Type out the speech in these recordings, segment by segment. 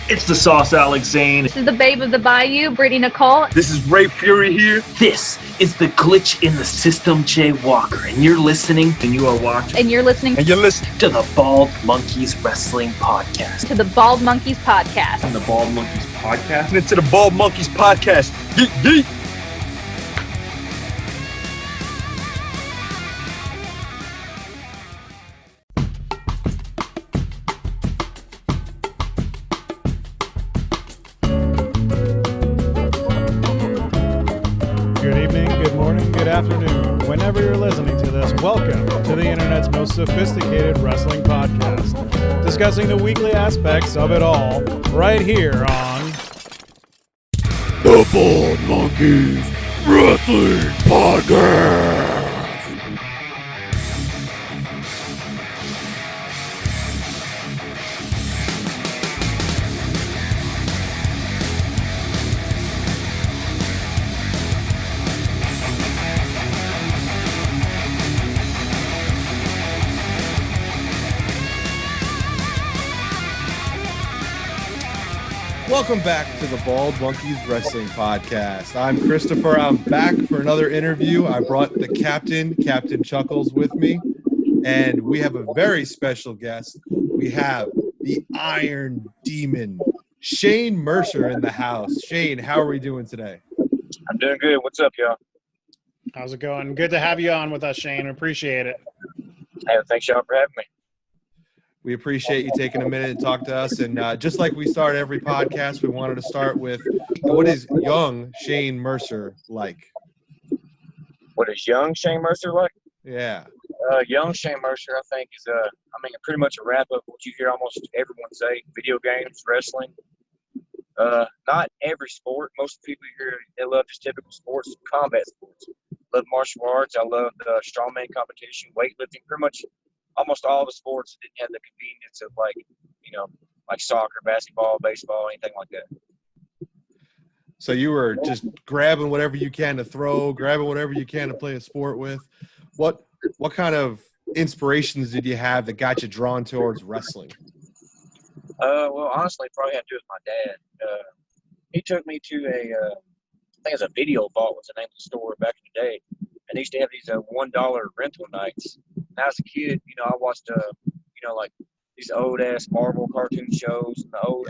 It's the Sauce Alex Zane. This is the Babe of the Bayou, Brittany Nicole. This is Ray Fury here. This is the Glitch in the System, Jay Walker. And you're listening, and you are watching. And you're listening. And you're listening to the Bald Monkeys Wrestling Podcast. To the Bald Monkeys Podcast. And the Bald Monkeys Podcast. And it's to the Bald Monkeys Podcast. Yeet, yeet. Afternoon, whenever you're listening to this, welcome to the internet's most sophisticated wrestling podcast, discussing the weekly aspects of it all, right here on the Bald Monkeys Wrestling Podcast. Welcome back to the Bald Monkeys Wrestling Podcast. I'm Christopher. I'm back for another interview. I brought the Captain Chuckles, with me, and we have a very special guest. We have the Iron Demon, Shane Mercer, in the house. Shane, how are we doing today? I'm doing good. What's up, y'all? How's it going? Good to have you on with us, Shane. Appreciate it. Hey, thanks, y'all, for having me. We appreciate you taking a minute to talk to us. And just like we start every podcast, we wanted to start with, what is young Shane Mercer like? What is young Shane Mercer like? Yeah. Young Shane Mercer, I think, is pretty much a wrap up of what you hear almost everyone say: video games, wrestling. Not every sport. Most people here, they love just typical sports, combat sports. Love martial arts. I love strongman competition, weightlifting. Pretty much almost all the sports didn't have the convenience of like soccer, basketball, baseball, anything like that. So you were just grabbing whatever you can to throw, grabbing whatever you can to play a sport with. What kind of inspirations did you have that got you drawn towards wrestling? Well, honestly, probably had to do with my dad. He took me to I think it was a Video Vault was the name of the store back in the day. And they used to have these $1 rental nights. And as a kid, I watched like these old ass Marvel cartoon shows and the old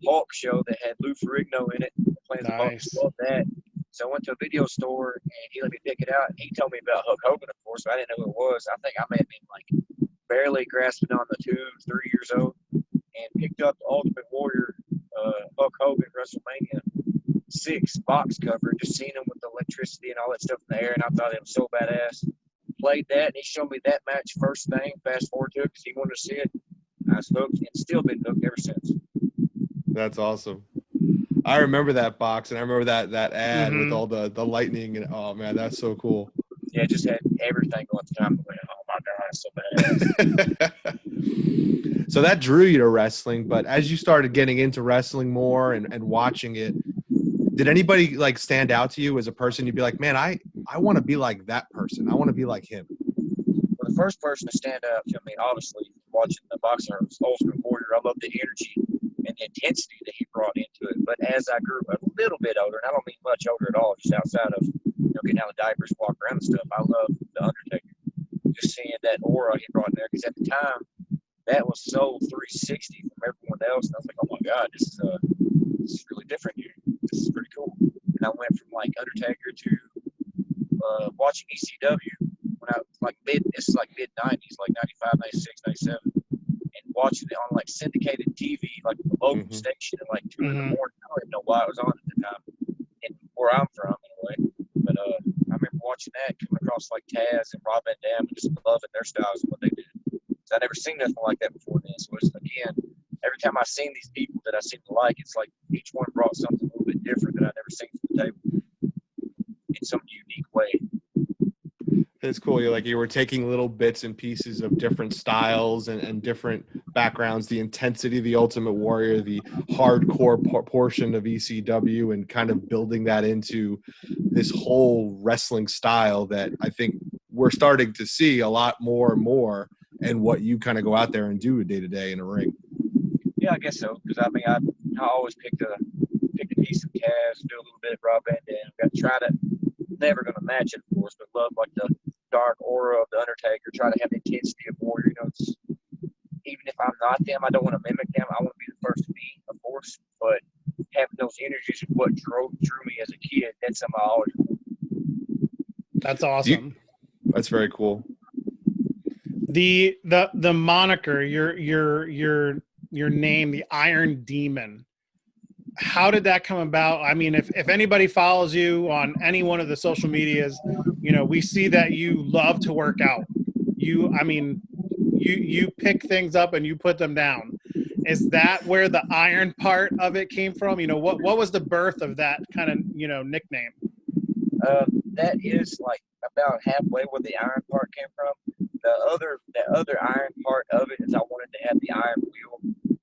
Hulk show that had Lou Ferrigno in it playing Nice. the Hulk. I loved that. So I went to a video store and he let me pick it out. He told me about Hulk Hogan, of course, but I didn't know who it was. I think I may have been like barely grasping on the 2, 3 years old, and picked up the Ultimate Warrior Hulk Hogan WrestleMania 6 box cover, just seeing him with the electricity and all that stuff in the air, and I thought it was so badass. Played that, and he showed me that match first thing, fast forward to it, because he wanted to see it. I was hooked, and still been hooked ever since. That's awesome. I remember that box, and I remember that ad with all the lightning, and oh man, that's so cool. Yeah, it just had everything going the time. Oh my God, it's so badass. So that drew you to wrestling, but as you started getting into wrestling more and watching it, did anybody like stand out to you as a person? You'd be like, man, I want to be like that person. I want to be like him. Well, the first person to stand out to me, obviously, watching the boxer was Ultimate Warrior. I love the energy and the intensity that he brought into it. But as I grew a little bit older, and I don't mean much older at all, just outside of getting out of the diapers, walking around and stuff, I love the Undertaker. Just seeing that aura he brought in there, because at the time, that was so 360 from everyone else. And I was like, oh my God, this is really different here. This is pretty cool. And I went from like Undertaker to watching ECW when I was like mid 90s, like 95, 96, 97, and watching it on like syndicated TV, like the local station at like 2 in the morning. I don't even know why it was on at the time, and where I'm from anyway. But I remember watching that, coming across like Taz and Rob Van Dam, and just loving their styles and what they did. So I never seen nothing like that before then. So it's, again, every time I seen these people that I seem to like, it's like each one brought something a little bit different that I never seen from the table in some unique way. It's cool. You were taking little bits and pieces of different styles and different backgrounds, the intensity of the Ultimate Warrior, the hardcore portion of ECW, and kind of building that into this whole wrestling style that I think we're starting to see a lot more and more, and what you kind of go out there and do day to day in a ring. Yeah, I guess so. Because I mean, I always picked a decent cast, do a little bit of Rob Van Dam. Got to try to, never going to match it, of course, but love like the dark aura of the Undertaker. Try to have the intensity of Warrior. You know, it's, even if I'm not them, I don't want to mimic them. I want to be the first to be, of course. But having those energies is what drew me as a kid. That's something I always. That's awesome. That's very cool. The moniker, your name, the Iron Demon. How did that come about? I mean, if anybody follows you on any one of the social medias, you know, we see that you love to work out. You pick things up and you put them down. Is that where the iron part of it came from? You know, what was the birth of that kind of, you know, nickname? That is like about halfway where the iron part came from. The other iron part of it is I wanted to have the iron wheel,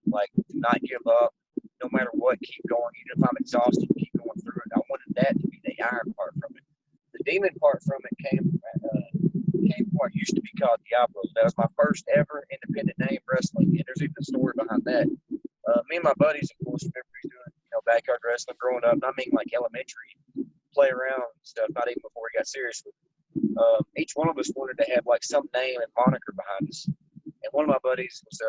like to not give up, no matter what, keep going. Even if I'm exhausted, keep going through it. I wanted that to be the iron part from it. The demon part from it came from what used to be called Diablo. That was my first ever independent name wrestling, and there's even a story behind that. Me and my buddies, of course, remember doing, you know, backyard wrestling growing up. And I mean, like elementary, play around and stuff. Not even before we got serious with it. Each one of us wanted to have like some name and moniker behind us. And one of my buddies was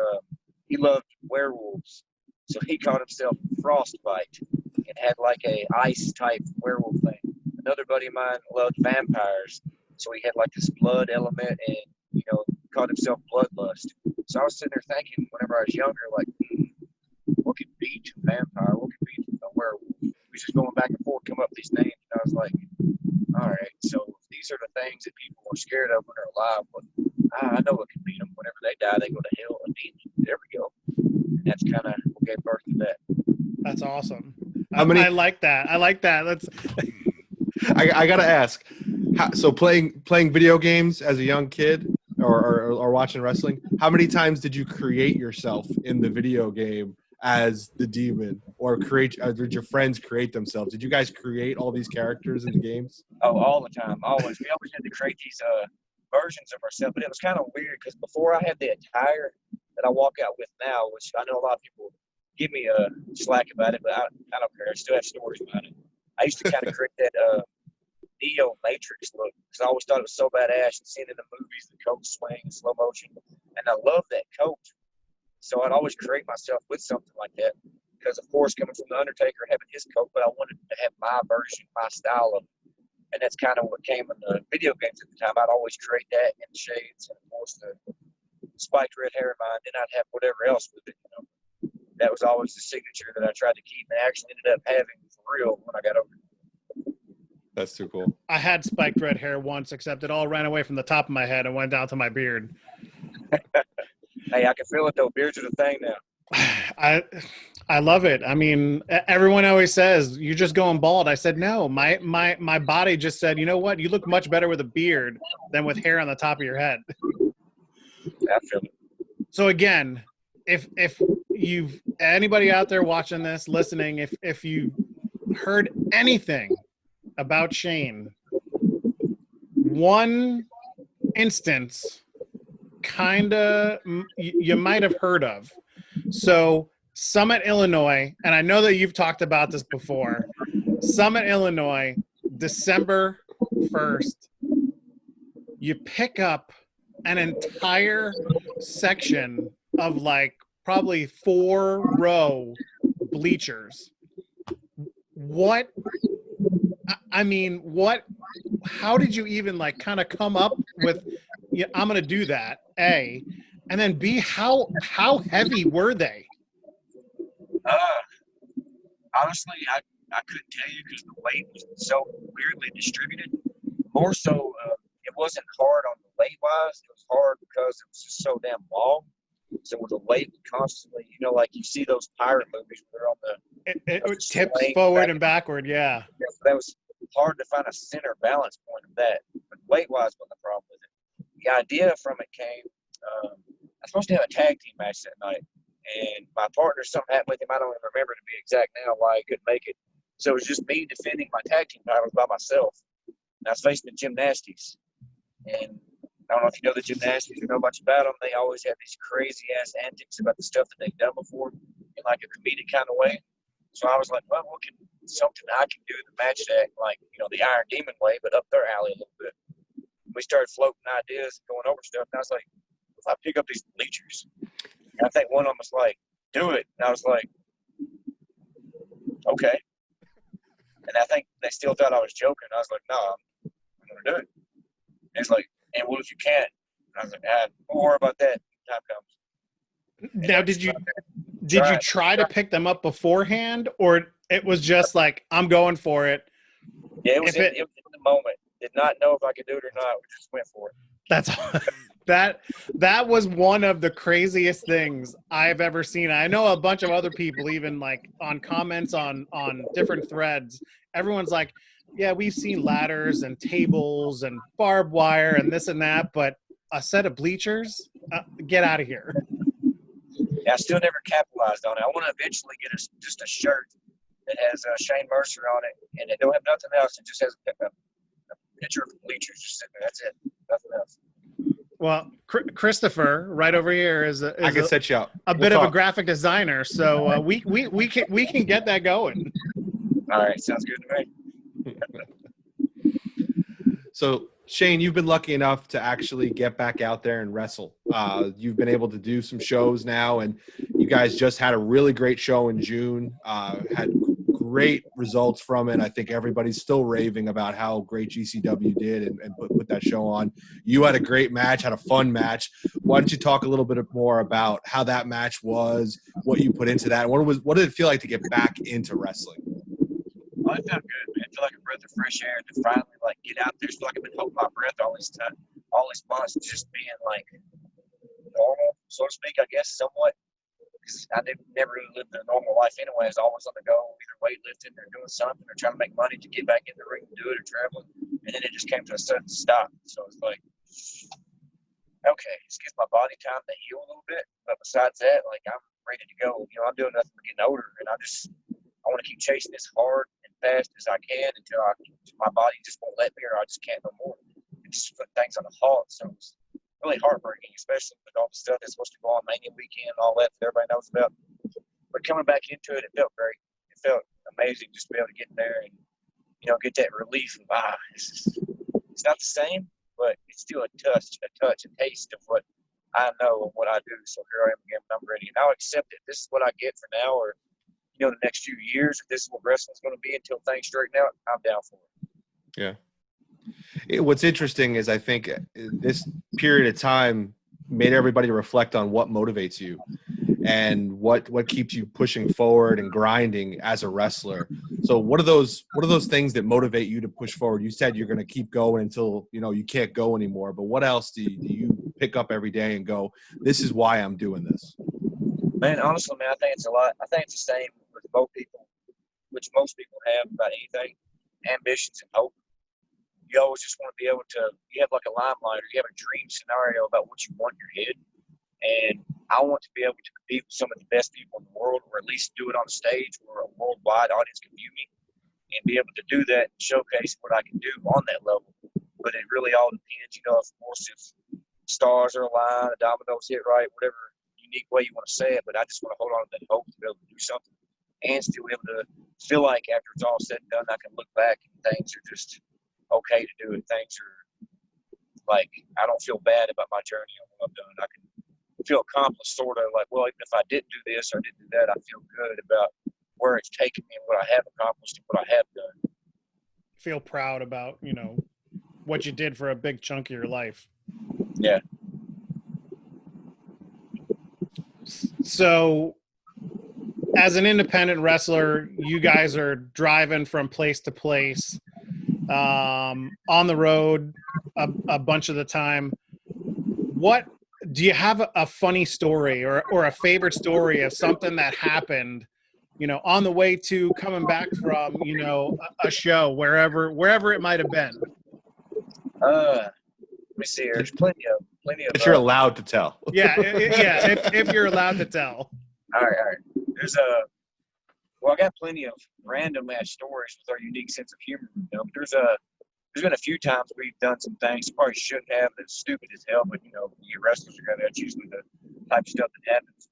he loved werewolves, so he called himself Frostbite and had like a ice type werewolf thing. Another buddy of mine loved vampires, so he had like this blood element and, you know, called himself Bloodlust. So I was sitting there thinking whenever I was younger, like, what could beat a vampire? What could beat a werewolf? We was just going back and forth, come up with these names, and I was like, all right, so these are the things that people are scared of when they're alive, but I know what can beat them. Whenever they die, they go to hell and demon. There we go. And that's kind of what gave birth to that. That's awesome. How many? I like that. That's. I gotta ask. So playing video games as a young kid, or watching wrestling, how many times did you create yourself in the video game as the demon, or did your friends create themselves? Did you guys create all these characters in the games? Oh, all the time, always. We always had to create these versions of ourselves, but it was kind of weird because before I had the attire that I walk out with now, which I know a lot of people give me a slack about it, but I don't care. I still have stories about it. I used to kind of create that Neo Matrix look because I always thought it was so badass and seeing in the movies the coat swing in slow motion, and I love that coat. So I'd always create myself with something like that because, of course, coming from the Undertaker, having his coat, but I wanted to have my version, my style of it. And that's kind of what came in the video games at the time. I'd always create that in shades and, of course, the spiked red hair of mine. Then I'd have whatever else with it. You know, that was always the signature that I tried to keep and actually ended up having for real when I got over it. That's too cool. I had spiked red hair once, except it all ran away from the top of my head and went down to my beard. Hey, I can feel it though. Beards are the thing now. I love it. I mean, everyone always says you're just going bald. I said no. My body just said, you know what? You look much better with a beard than with hair on the top of your head. I feel it. So again, if you've anybody out there watching this, listening, if you heard anything about Shane, one instance kinda you might have heard of. So Summit, Illinois, and I know that you've talked about this before. Summit, Illinois, December 1st, you pick up an entire section of like probably 4-row bleachers. What? I mean, what? How did you even like kind of come up with? Yeah, I'm going to do that. A, and then B, how heavy were they? Honestly, I couldn't tell you because the weight was so weirdly distributed. More so, it wasn't hard on the weight wise. It was hard because it was just so damn long. So with the weight constantly, you know, like you see those pirate movies where on the it tips forward and backward. Yeah. So that was hard to find a center balance point of that. But weight wise wasn't the problem with it. The idea from it came. I was supposed to have a tag team match that night. And my partner, something happened with him. I don't even remember to be exact now why he couldn't make it. So it was just me defending my tag team titles by myself. And I was facing the Gymnasties. And I don't know if you know the Gymnasties or know much about them. They always have these crazy-ass antics about the stuff that they've done before. in like a comedic kind of way. So I was like, well, what can something I can do to match that, like, the Iron Demon way, but up their alley a little bit. We started floating ideas, going over stuff, and I was like, if I pick up these bleachers, and I think one of them was like, do it. And I was like, okay. And I think they still thought I was joking. I was like, no, I'm going to do it. And it's like, and what if you can't? And I was like, don't worry about that. Time comes. Now, did you try to pick them up beforehand, or it was just like, I'm going for it? Yeah, it was in the moment. Did not know if I could do it or not. We just went for it. That was one of the craziest things I've ever seen. I know a bunch of other people, even like on comments on different threads, everyone's like, yeah, we've seen ladders and tables and barbed wire and this and that, but a set of bleachers? Get out of here. Yeah, I still never capitalized on it. I want to eventually get just a shirt that has Shane Mercer on it, and it don't have nothing else. It just has a picture of bleachers just sitting there. That's it. Nothing else. Well, Christopher, right over here, I can set you up. A bit of a graphic designer, so we can get that going. All right, sounds good to me. So, Shane, you've been lucky enough to actually get back out there and wrestle. You've been able to do some shows now, and you guys just had a really great show in June. Had great results from it. I think everybody's still raving about how great GCW did and put that show on. You had a great match, had a fun match. Why don't you talk a little bit more about how that match was, what you put into that, and what did it feel like to get back into wrestling? Well, it felt good, man. It felt like a breath of fresh air to finally get out there. It's like I've been holding my breath all this time, all these months, just being normal, so to speak, I guess, somewhat. Because I never really lived a normal life anyway. I was always on the go, either weightlifting or doing something or trying to make money to get back in the ring and do it or traveling. And then it just came to a sudden stop. So it's like, okay, this gives my body time to heal a little bit. But besides that, I'm ready to go. I'm doing nothing but getting older, and I want to keep chasing this hard and fast as I can until my body just won't let me, or I just can't no more. And just put things on a halt. So it's really heartbreaking, especially with all the stuff that's supposed to go on Mania weekend and all that everybody knows about. But coming back into it, it felt great. It felt amazing just to be able to get in there and, get that relief of, it's not the same, but it's still a touch, a taste of what I know and what I do. So here I am again, and I'm ready. And I'll accept it. This is what I get for now, or, the next few years. If this is what wrestling's going to be until things straighten out, I'm down for it. Yeah. What's interesting is I think this period of time made everybody reflect on what motivates you and what keeps you pushing forward and grinding as a wrestler. So what are those things that motivate you to push forward? You said you're going to keep going until, you can't go anymore, but what else do you pick up every day and go, this is why I'm doing this? Man, honestly, I think it's a lot. I think it's the same with both people, which most people have about anything, ambitions and hope. You always just want to be able to, you have like a limelight, or you have a dream scenario about what you want in your head. And I want to be able to compete with some of the best people in the world, or at least do it on a stage where a worldwide audience can view me, and be able to do that and showcase what I can do on that level. But it really all depends, of course, if stars are aligned, the dominoes hit right, whatever unique way you want to say it. But I just want to hold on to that hope to be able to do something and still be able to feel like after it's all said and done, I can look back and things are just okay to do it. Things are I don't feel bad about my journey and what I've done. I can feel accomplished, sort of well, even if I didn't do this or didn't do that, I feel good about where it's taken me and what I have accomplished and what I have done. Feel proud about, what you did for a big chunk of your life. Yeah. So as an independent wrestler, you guys are driving from place to place, on the road a bunch of the time. What do you have a funny story or a favorite story of something that happened, on the way to coming back from, a show, wherever it might have been? Let me see here. There's plenty of. That you're allowed to tell. Yeah, if you're allowed to tell. All right. There's I got plenty of random ass stories with our unique sense of humor. There's been a few times we've done some things you probably shouldn't have. That's stupid as hell, but you wrestlers together. That's usually the type of stuff that happens.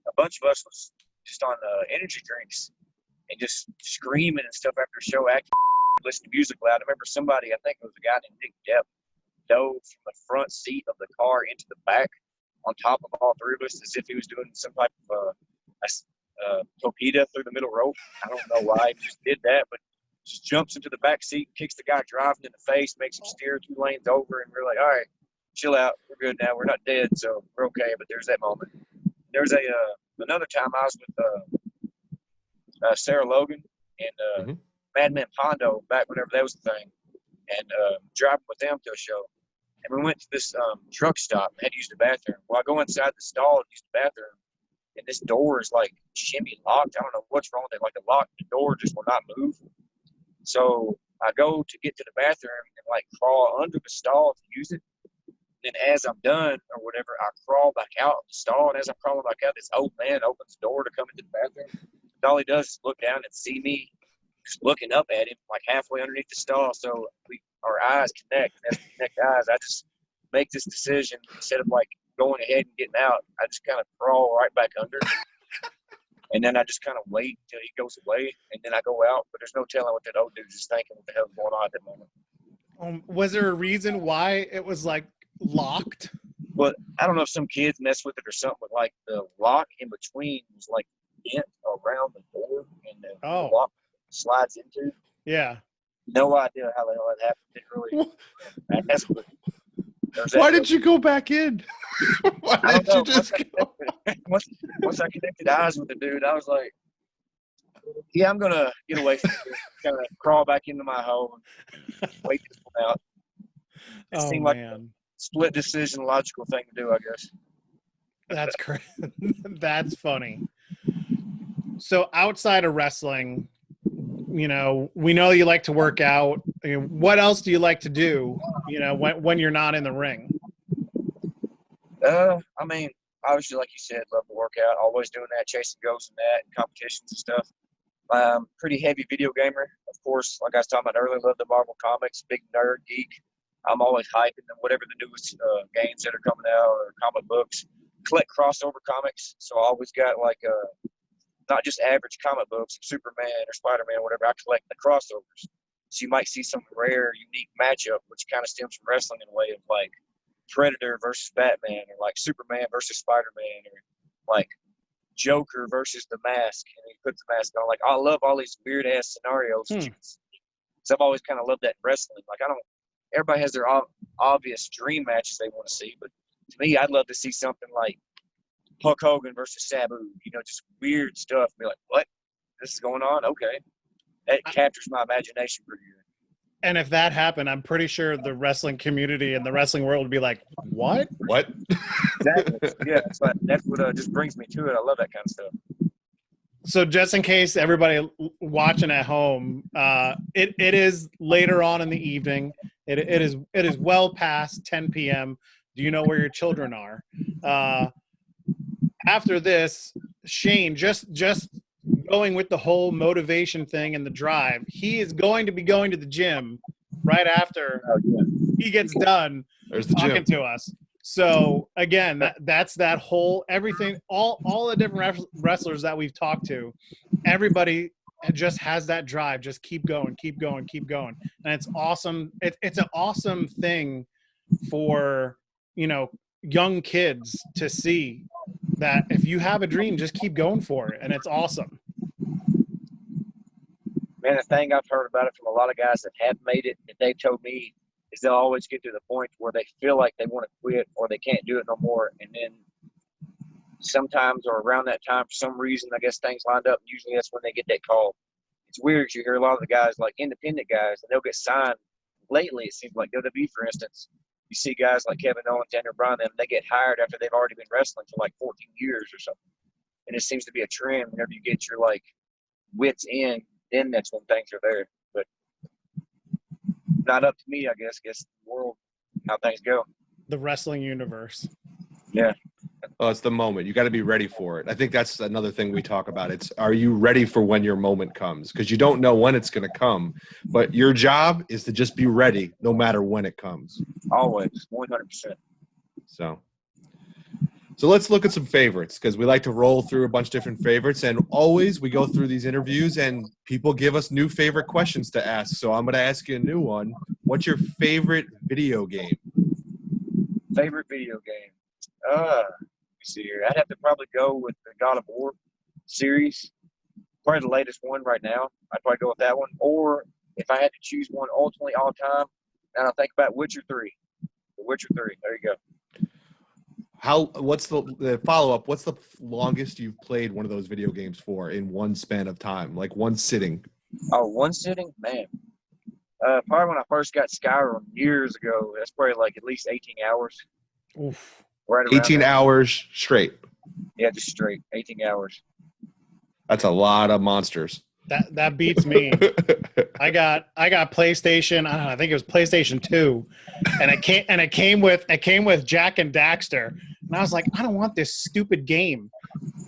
A a bunch of us was just on energy drinks and just screaming and stuff after the show, acting, listening to music loud. I remember somebody, I think it was a guy named Nick Depp, dove from the front seat of the car into the back on top of all three of us as if he was doing some type of torpedo through the middle rope. I don't know why he just did that, but just jumps into the back seat, kicks the guy driving in the face, makes him steer 2 lanes over, and we're like, all right, chill out. We're good now. We're not dead, so we're okay. But there's that moment. There's another time I was with Sarah Logan and Madman Pondo back whenever that was the thing, and driving with them to a show. And we went to this truck stop and had to use the bathroom. Well, I go inside the stall and use the bathroom, and this door is like shimmy locked. I don't know what's wrong with it. Like the lock, the door just will not move. So I go to get to the bathroom and like crawl under the stall to use it. And as I'm done or whatever, I crawl back out of the stall. And as I'm crawling back out, this old man opens the door to come into the bathroom. And all he does is look down and see me just looking up at him like halfway underneath the stall. So our eyes connect. And as we connect eyes, I just make this decision instead of like going ahead and getting out. I just kind of crawl right back under. And then I just kind of wait until he goes away, and then I go out. But there's no telling what that old dude's just thinking, what the hell's going on at that moment. Was there a reason why it was like locked? Well, I don't know if some kids mess with it or something, but like the lock in between was like bent around the door, and the lock slides into. Yeah. No idea how the hell that happened. Didn't really. That's what. Why did you go back in? Why did you just go? Once I connected eyes with the dude, I was like, yeah, I'm going to get away from this. Kind of crawl back into my hole and wait this one out. It seemed like a split decision, logical thing to do, I guess. That's crazy. That's funny. So outside of wrestling, you know, we know you like to work out. I mean, what else do you like to do, you know, when you're not in the ring? I mean, obviously, like you said, love to work out. Always doing that, chasing ghosts and that, and competitions and stuff. Pretty heavy video gamer. Of course, like I was talking about earlier, love the Marvel comics, big nerd, geek. I'm always hyping them, whatever the newest games that are coming out or comic books. Collect crossover comics, so I always got like not just average comic books, Superman or Spider-Man or whatever. I collect the crossovers. So you might see some rare, unique matchup, which kind of stems from wrestling in a way of like Predator versus Batman, or like Superman versus Spider-Man, or like Joker versus the Mask, and he puts the mask on. Like, I love all these weird ass scenarios. So I've always kind of loved that in wrestling. Like, everybody has their obvious dream matches they want to see, but to me, I'd love to see something like Hulk Hogan versus Sabu. You know, just weird stuff. Be like, what? This is going on? Okay. That captures my imagination pretty good. And if that happened, I'm pretty sure the wrestling community and the wrestling world would be like, what? What? Exactly. Yeah, that's what just brings me to it. I love that kind of stuff. So just in case everybody watching at home, it is later on in the evening. It is well past 10 p.m. Do you know where your children are? After this, Shane, just going with the whole motivation thing and the drive, he is going to be going to the gym right after he gets done talking to us. So again, that's that whole everything, all the different wrestlers that we've talked to, everybody just has that drive. Just keep going, keep going, keep going. And it's awesome. It's an awesome thing for, you know, young kids to see that if you have a dream, just keep going for it. And it's awesome. Man, the thing I've heard about it from a lot of guys that have made it, that they've told me, is they'll always get to the point where they feel like they want to quit or they can't do it no more. And then sometimes or around that time, for some reason, I guess things lined up. Usually that's when they get that call. It's weird. You hear a lot of the guys, like independent guys, and they'll get signed. Lately, it seems like WWE, for instance, you see guys like Kevin Owens, Daniel Bryan, they get hired after they've already been wrestling for like 14 years or something. And it seems to be a trend. Whenever you get your like wits in, then that's when things are there. But not up to me, I guess. Guess the world, how things go. The wrestling universe. Yeah. Oh, it's the moment. You got to be ready for it. I think that's another thing we talk about. It's, are you ready for when your moment comes? Because you don't know when it's going to come. But your job is to just be ready no matter when it comes. Always, 100%. So, So let's look at some favorites because we like to roll through a bunch of different favorites. And always we go through these interviews and people give us new favorite questions to ask. So I'm going to ask you a new one. What's your favorite video game? Favorite video game? Let me see here. I'd have to probably go with the God of War series. Probably the latest one right now. I'd probably go with that one. Or if I had to choose one ultimately all time, and I think about Witcher 3. The Witcher 3. There you go. What's the follow-up? What's the longest you've played one of those video games for in one span of time, like one sitting? Oh, one sitting? Man. Probably when I first got Skyrim years ago. That's probably like at least 18 hours. Oof. Right around 18 there. hours straight. Yeah, just straight. 18 hours. That's a lot of monsters. That beats me. I got PlayStation. I don't know. I think it was PlayStation 2, and it came with Jack and Daxter, and I was like, I don't want this stupid game,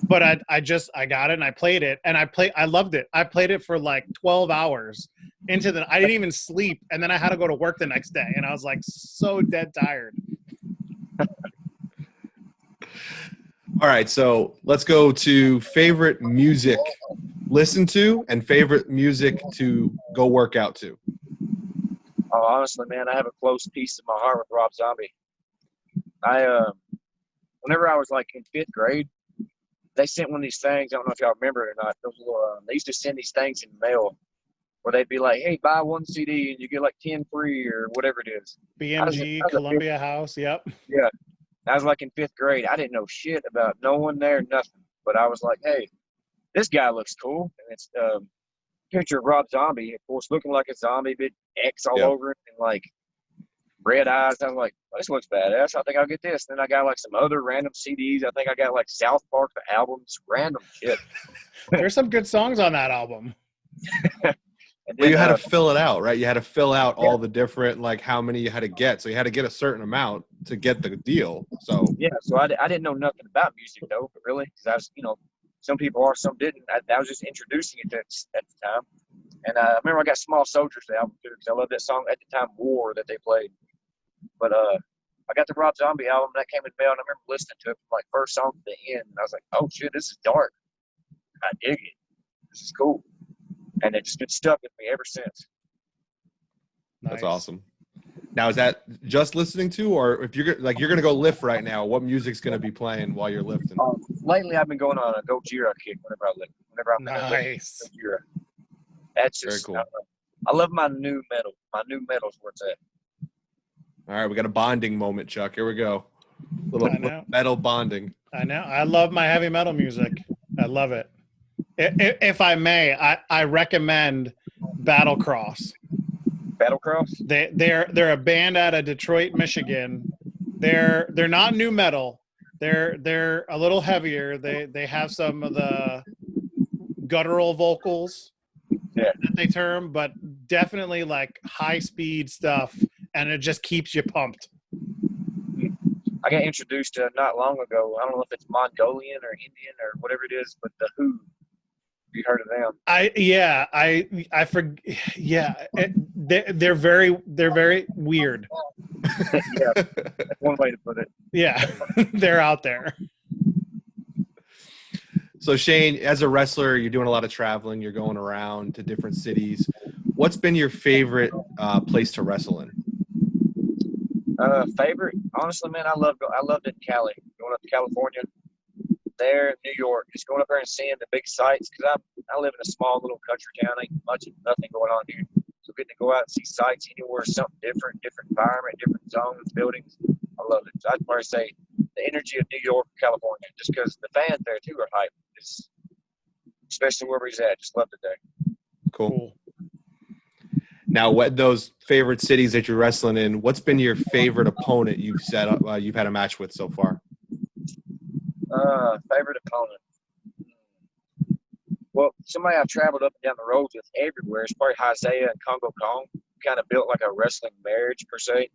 but I got it and I played it, and I loved it. I played it for like 12 hours I didn't even sleep, and then I had to go to work the next day, and I was like so dead tired. All right, so let's go to favorite music listen to and favorite music to go work out to. Oh, honestly, man, I have a close piece of my heart with Rob Zombie. Whenever I was like in 5th grade, they sent one of these things. I don't know if y'all remember it or not. Those little, they used to send these things in the mail where they'd be like, "Hey, buy one CD and you get like 10 free or whatever it is." BMG, Columbia House. Yep. Yeah. I was like in 5th grade. I didn't know shit about no one there, nothing. But I was like, hey, this guy looks cool. And it's a picture of Rob Zombie, of course, looking like a zombie, big X all over it and like red eyes. I was like, well, this looks badass. I think I'll get this. Then I got like some other random CDs. I think I got like South Park, the albums, random shit. There's some good songs on that album. And Well, then, you had to fill it out, right? You had to fill out all the different, like how many you had to get. So you had to get a certain amount to get the deal. So yeah, so I didn't know nothing about music though, but really, because I was, some people are, some didn't. I was just introducing it at the time. And I remember I got Small Soldiers, the album too, because I loved that song at the time, War, that they played. But I got the Rob Zombie album that came in the mail, and I remember listening to it from like first song to the end. And I was like, oh shit, this is dark. I dig it. This is cool. And it's just been stuck with me ever since. That's Nice. awesome. Now, is that just listening to, or if you're going to go lift right now, what music's going to be playing while you're lifting? Lately, I've been going on a Gojira kick whenever I lift. Whenever I'm Nice. Gojira. That's just Very cool. I love my new metal. My new metal's where it's at. All right, we got a bonding moment, Chuck. Here we go. Little metal bonding. I know. I love my heavy metal music. I love it. If I may, I recommend Battlecross. Battlecross? They're a band out of Detroit, Michigan. They're not new metal. They're a little heavier. They have some of the guttural vocals that they term, but definitely like high speed stuff, and it just keeps you pumped. I got introduced to not long ago. I don't know if it's Mongolian or Indian or whatever it is, but the Who. You heard of them? They're very weird. Yeah, that's one way to put it. Yeah, they're out there. So Shane, as a wrestler, you're doing a lot of traveling. You're going around to different cities. What's been your favorite place to wrestle in? Favorite? Honestly, man, I loved it in Cali. Going up to California. There in New York, just going up there and seeing the big sights, because I live in a small little country town, ain't nothing going on here. So getting to go out and see sights anywhere, something different environment, different zones, buildings, I love it. So I'd probably say the energy of New York, California, just because the fans there too are hype. Especially where he's at, just loved it there. Cool. Now, what those favorite cities that you're wrestling in? What's been your favorite opponent you've had a match with so far? Favorite opponent. Well, somebody I've traveled up and down the roads with everywhere is probably Isaiah and Congo Kong. Kind of built like a wrestling marriage, per se.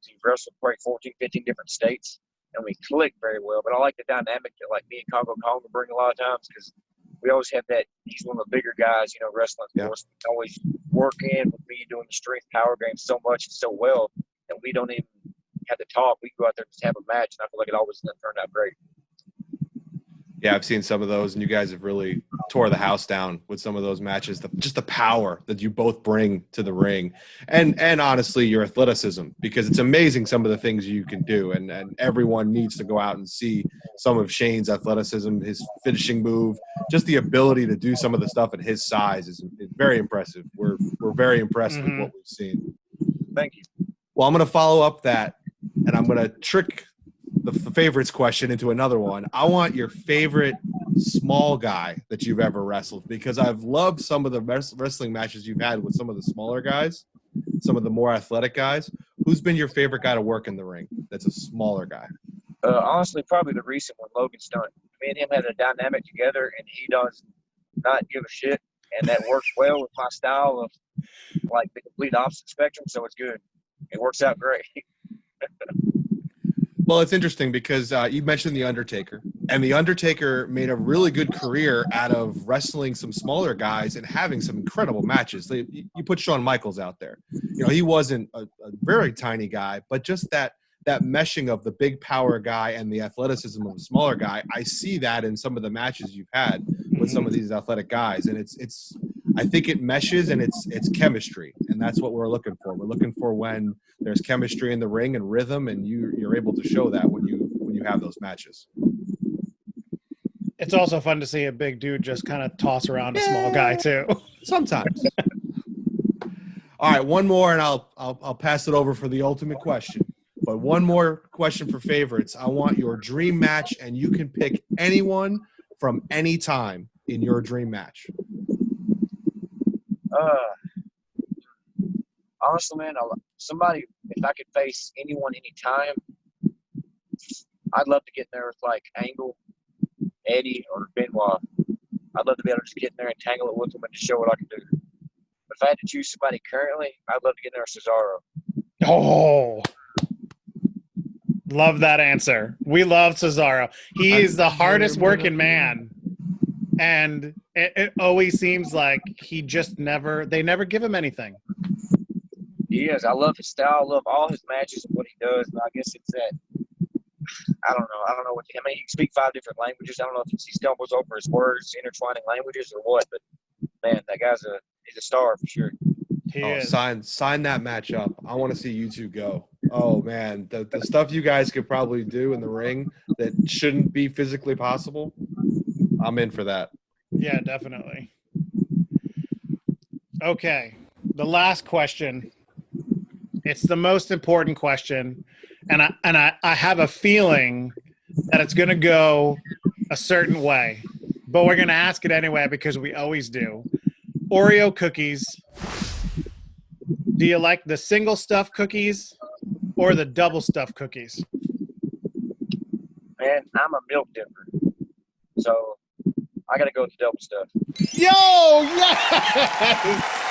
We've wrestled probably 14, 15 different states, and we click very well. But I like the dynamic that like me and Congo Kong will bring a lot of times, because we always have that. He's one of the bigger guys, wrestling. Of course, we always work in with me doing the strength power game so much and so well, and we don't even have to talk. We go out there and just have a match, and I feel like it always turned out great. Yeah, I've seen some of those, and you guys have really tore the house down with some of those matches. Just the power that you both bring to the ring, and honestly, your athleticism, because it's amazing some of the things you can do, and everyone needs to go out and see some of Shane's athleticism, his finishing move, just the ability to do some of the stuff at his size is very impressive. We're very impressed with what we've seen. Thank you. Well, I'm going to follow up that, and I'm going to trick the favorites question into another one. I want your favorite small guy that you've ever wrestled, because I've loved some of the wrestling matches you've had with some of the smaller guys, some of the more athletic guys. Who's been your favorite guy to work in the ring that's a smaller guy? Honestly, probably the recent one, Logan Stunt. Me and him had a dynamic together, and he does not give a shit, and that works well with my style of like the complete opposite spectrum, so it's good. It works out great. Well, it's interesting because you mentioned The Undertaker, and The Undertaker made a really good career out of wrestling some smaller guys and having some incredible matches. You put Shawn Michaels out there. You know, he wasn't a very tiny guy, but just that meshing of the big power guy and the athleticism of a smaller guy, I see that in some of the matches you've had with some of these athletic guys, and it's I think it meshes, and it's chemistry, and that's what we're looking for. We're looking for when there's chemistry in the ring and rhythm, and you're able to show that when you have those matches. It's also fun to see a big dude just kind of toss around a small guy too. Sometimes. All right, one more, and I'll pass it over for the ultimate question. But one more question for favorites. I want your dream match, and you can pick anyone from any time in your dream match. Honestly, man, somebody, if I could face anyone anytime, I'd love to get in there with like Angle, Eddie, or Benoit. I'd love to be able to just get in there and tangle it with them and just show what I can do. But if I had to choose somebody currently, I'd love to get in there with Cesaro. Oh, love that answer. We love Cesaro. He is the hardest working man. And it always seems like they never give him anything. He is. I love his style. I love all his matches and what he does. And I guess it's that, I don't know what, I mean, he can speak 5 different languages. I don't know if he stumbles over his words, intertwining languages or what, but man, that guy's he's a star for sure. He is. Sign that match up. I want to see you two go. Oh man, the stuff you guys could probably do in the ring that shouldn't be physically possible. I'm in for that. Yeah, definitely. Okay, the last question. It's the most important question, and I have a feeling that it's going to go a certain way, but we're going to ask it anyway because we always do. Oreo cookies. Do you like the single stuff cookies or the double stuff cookies? Man, I'm a milk dipper, so I got to go with the double stuff. Yo, yes!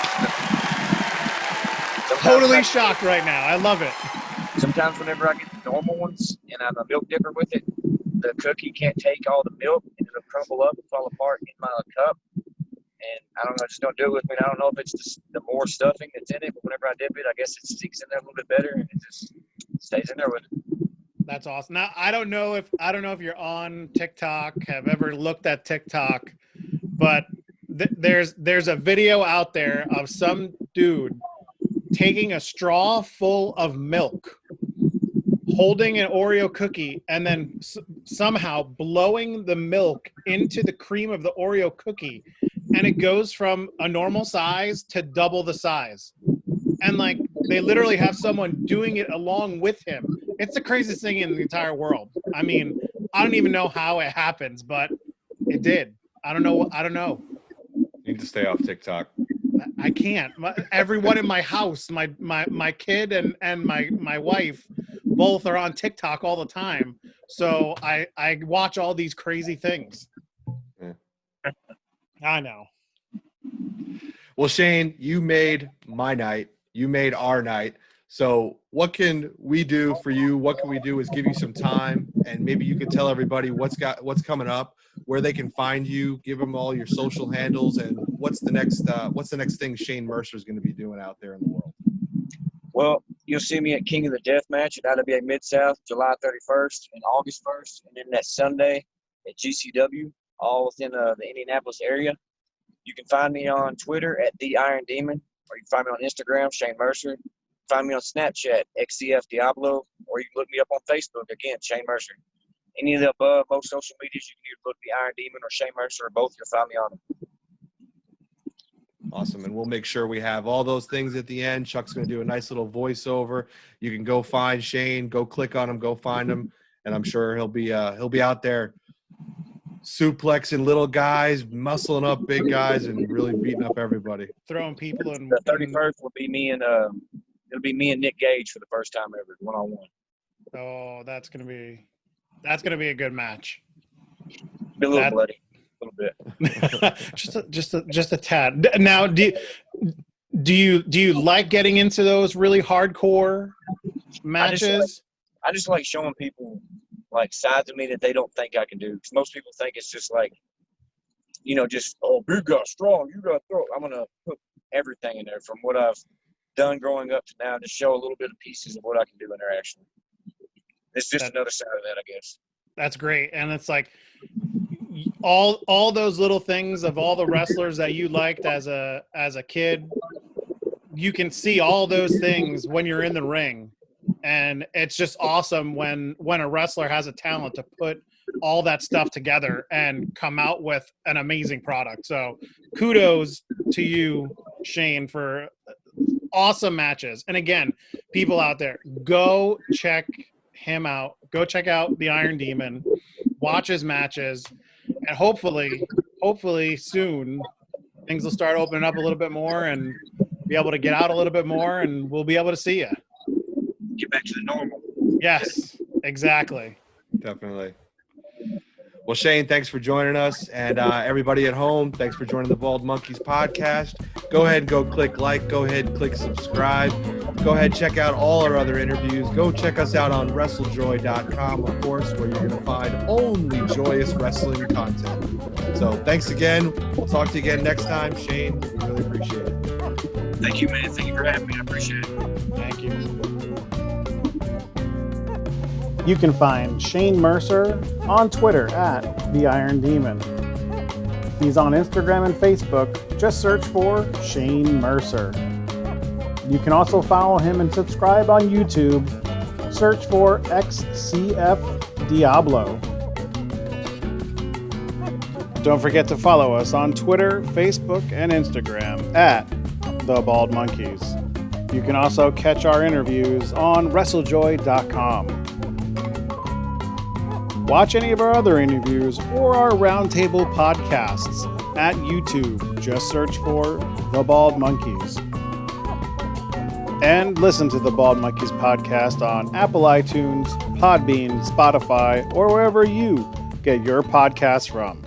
Totally shocked right now. I love it. Sometimes whenever I get the normal ones and I'm a milk dipper with it, the cookie can't take all the milk and it'll crumble up and fall apart in my cup. And I don't know, just don't do it with me. I don't know if it's the more stuffing that's in it, but whenever I dip it, I guess it sticks in there a little bit better and it just stays in there with it. That's awesome. Now I don't know if you're on TikTok, have ever looked at TikTok, but there's a video out there of some dude taking a straw full of milk, holding an Oreo cookie, and then somehow blowing the milk into the cream of the Oreo cookie, and it goes from a normal size to double the size. And like they literally have someone doing it along with him. It's the craziest thing in the entire world. I mean, I don't even know how it happens, but it did. I don't know. Need to stay off TikTok. I can't. Everyone in my house, my kid and my wife, both are on TikTok all the time. So I watch all these crazy things. Yeah. I know. Well, Shane, you made my night. You made our night. So what can we do for you? What can we do is give you some time, and maybe you can tell everybody what's coming up, where they can find you, give them all your social handles, and what's the next thing Shane Mercer is going to be doing out there in the world. Well, you'll see me at King of the Death Match at IWA Mid-South, July 31st and August 1st. And then that Sunday, at GCW, all within the Indianapolis area. You can find me on Twitter at The Iron Demon, or you can find me on Instagram, Shane Mercer. Find me on Snapchat, xcfdiablo, or you can look me up on Facebook, again, Shane Mercer. Any of the above, most social medias, you can either look The Iron Demon or Shane Mercer, or both. You'll find me on them. Awesome. And we'll make sure we have all those things at the end. Chuck's going to do a nice little voiceover. You can go find Shane, go click on him, go find him. And I'm sure he'll be out there suplexing little guys, muscling up big guys, and really beating up everybody. Throwing people in. The 31st will be me and it'll be me and Nick Gage for the first time ever, 1-on-1. Oh, that's gonna be a good match. Be a little bloody, a little bit. just a tad. Now, do you like getting into those really hardcore matches? I just like showing people like sides of me that they don't think I can do. Because most people think it's just like, just, oh, big guy, strong, you got to throw. I'm gonna put everything in there from what I've done growing up to now to show a little bit of pieces of what I can do in there. Actually, it's just another side of that, I guess. That's great, and it's like all those little things of all the wrestlers that you liked as a kid. You can see all those things when you're in the ring, and it's just awesome when a wrestler has a talent to put all that stuff together and come out with an amazing product. So kudos to you, Shane, for awesome matches. And again, people out there, go check him out. Go check out the Iron Demon, watch his matches, and hopefully soon things will start opening up a little bit more and be able to get out a little bit more, and we'll be able to see you. Get back to the normal. Yes, exactly. Definitely. Well, Shane, thanks for joining us. And everybody at home, thanks for joining the Bald Monkeys podcast. Go ahead and go click like. Go ahead and click subscribe. Go ahead and check out all our other interviews. Go check us out on WrestleJoy.com, of course, where you're going to find only joyous wrestling content. So thanks again. We'll talk to you again next time. Shane, we really appreciate it. Thank you, man. Thank you for having me. I appreciate it. Thank you. You can find Shane Mercer on Twitter at The Iron Demon. He's on Instagram and Facebook. Just search for Shane Mercer. You can also follow him and subscribe on YouTube. Search for xcfdiablo. Don't forget to follow us on Twitter, Facebook, and Instagram at The Bald Monkeys. You can also catch our interviews on WrestleJoy.com. Watch any of our other interviews or our roundtable podcasts at YouTube. Just search for The Bald Monkeys. And listen to the Bald Monkeys podcast on Apple iTunes, Podbean, Spotify, or wherever you get your podcasts from.